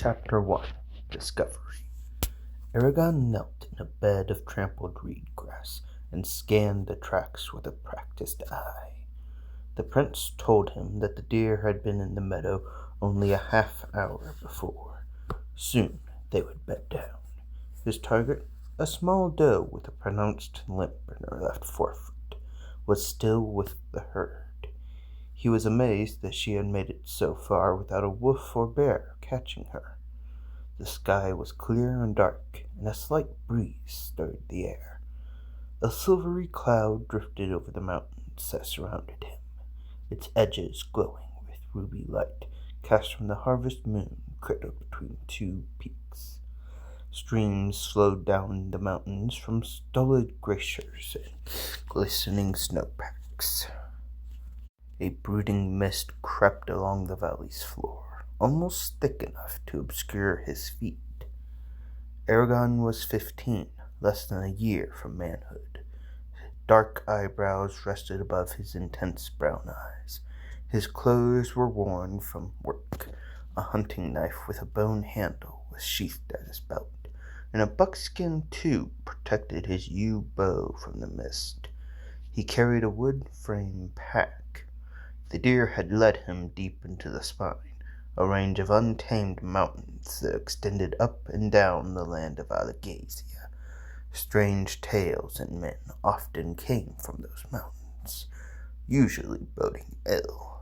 Chapter 1 Discovery. Eragon knelt in a bed of trampled reed grass and scanned the tracks with a practiced eye. The prince told him that the deer had been in the meadow only a half-hour before. Soon they would bed down. His target, a small doe with a pronounced limp in her left forefoot, was still with the herd. He was amazed that she had made it so far without a wolf or bear catching her. The sky was clear and dark, and a slight breeze stirred the air. A silvery cloud drifted over the mountains that surrounded him, its edges glowing with ruby light cast from the harvest moon cradled between two peaks. Streams flowed down the mountains from stolid glaciers and glistening snowpacks. A brooding mist crept along the valley's floor, almost thick enough to obscure his feet. Eragon was 15, less than a year from manhood. Dark eyebrows rested above his intense brown eyes. His clothes were worn from work. A hunting knife with a bone handle was sheathed at his belt, and a buckskin tube protected his yew bow from the mist. He carried a wood-frame pack. The deer had led him deep into the spine, a range of untamed mountains that extended up and down the land of Alagasia. Strange tales and men often came from those mountains, usually boding ill.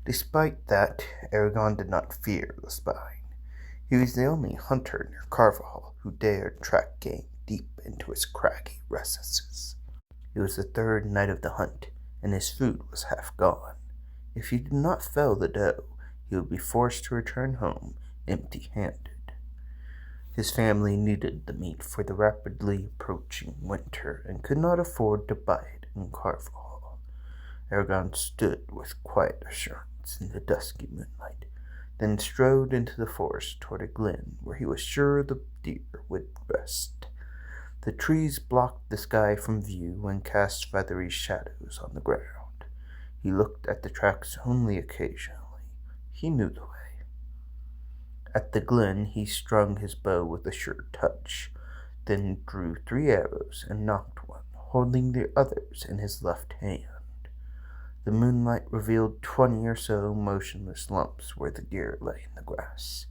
Despite that, Eragon did not fear the spine. He was the only hunter near Carvajal who dared track game deep into its craggy recesses. It was the third night of the hunt, and his food was half gone. If he did not fell the doe, he would be forced to return home empty-handed. His family needed the meat for the rapidly approaching winter and could not afford to buy it in Carvajal. Eragon stood with quiet assurance in the dusky moonlight, then strode into the forest toward a glen where he was sure the deer would rest. The trees blocked the sky from view and cast feathery shadows on the ground. He looked at the tracks only occasionally. He knew the way. At the glen he strung his bow with a sure touch, then drew 3 arrows and nocked one, holding the others in his left hand. The moonlight revealed 20 or so motionless lumps where the deer lay in the grass.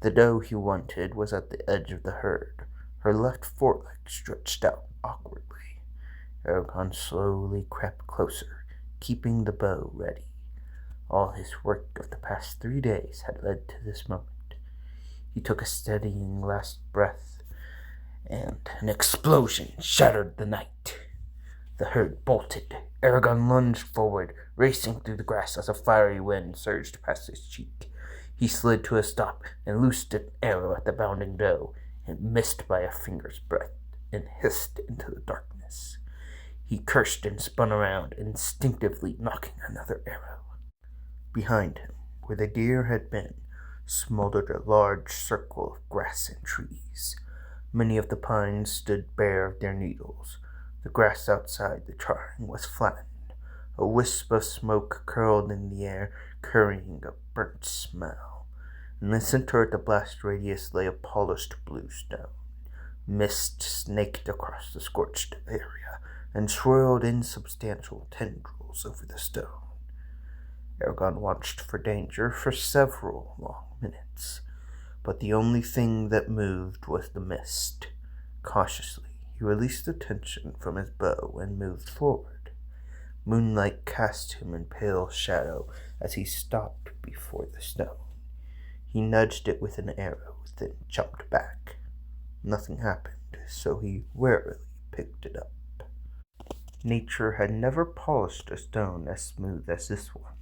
The doe he wanted was at the edge of the herd, her left foreleg stretched out awkwardly. Eragon slowly crept closer, keeping the bow ready. All his work of the past 3 days had led to this moment. He took a steadying last breath, and an explosion shattered the night. The herd bolted. Eragon lunged forward, racing through the grass as a fiery wind surged past his cheek. He slid to a stop and loosed an arrow at the bounding doe. It missed by a finger's breadth and hissed into the darkness. He cursed and spun around, instinctively nocking another arrow. Behind him, where the deer had been, smoldered a large circle of grass and trees. Many of the pines stood bare of their needles. The grass outside the charring was flattened. A wisp of smoke curled in the air, carrying a burnt smell. In the center of the blast radius lay a polished blue stone. Mist snaked across the scorched area and swirled insubstantial tendrils over the stone. Eragon watched for danger for several long minutes, but the only thing that moved was the mist. Cautiously, he released the tension from his bow and moved forward. Moonlight cast him in pale shadow as he stopped before the stone. He nudged it with an arrow, then jumped back. Nothing happened, so he warily picked it up. Nature had never polished a stone as smooth as this one.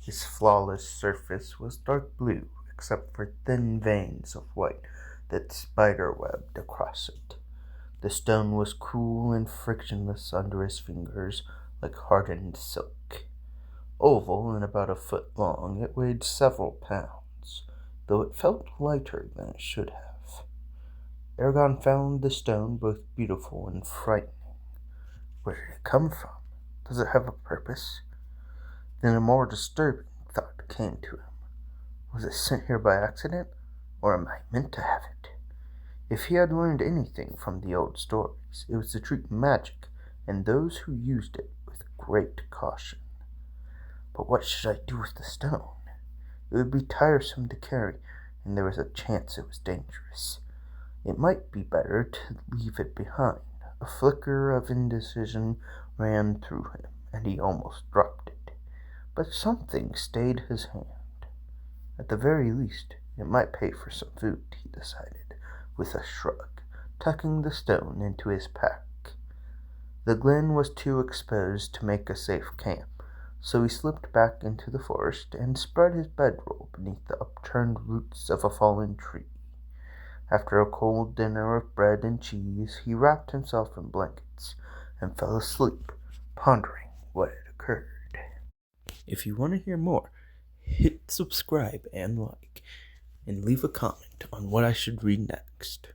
Its flawless surface was dark blue, except for thin veins of white that spider-webbed across it. The stone was cool and frictionless under his fingers, like hardened silk. Oval and about a foot long, it weighed several pounds, though it felt lighter than it should have. Eragon found the stone both beautiful and frightening. Where did it come from? Does it have a purpose? Then a more disturbing thought came to him. Was it sent here by accident? Or am I meant to have it? If he had learned anything from the old stories, it was to treat magic and those who used it with great caution. But what should I do with the stone? It would be tiresome to carry, and there was a chance it was dangerous. It might be better to leave it behind. A flicker of indecision ran through him, and he almost dropped it. But something stayed his hand. At the very least, it might pay for some food, he decided, with a shrug, tucking the stone into his pack. The glen was too exposed to make a safe camp, so he slipped back into the forest and spread his bedroll beneath the upturned roots of a fallen tree. After a cold dinner of bread and cheese, he wrapped himself in blankets and fell asleep, pondering what had occurred. If you want to hear more, hit subscribe and like, and leave a comment on what I should read next.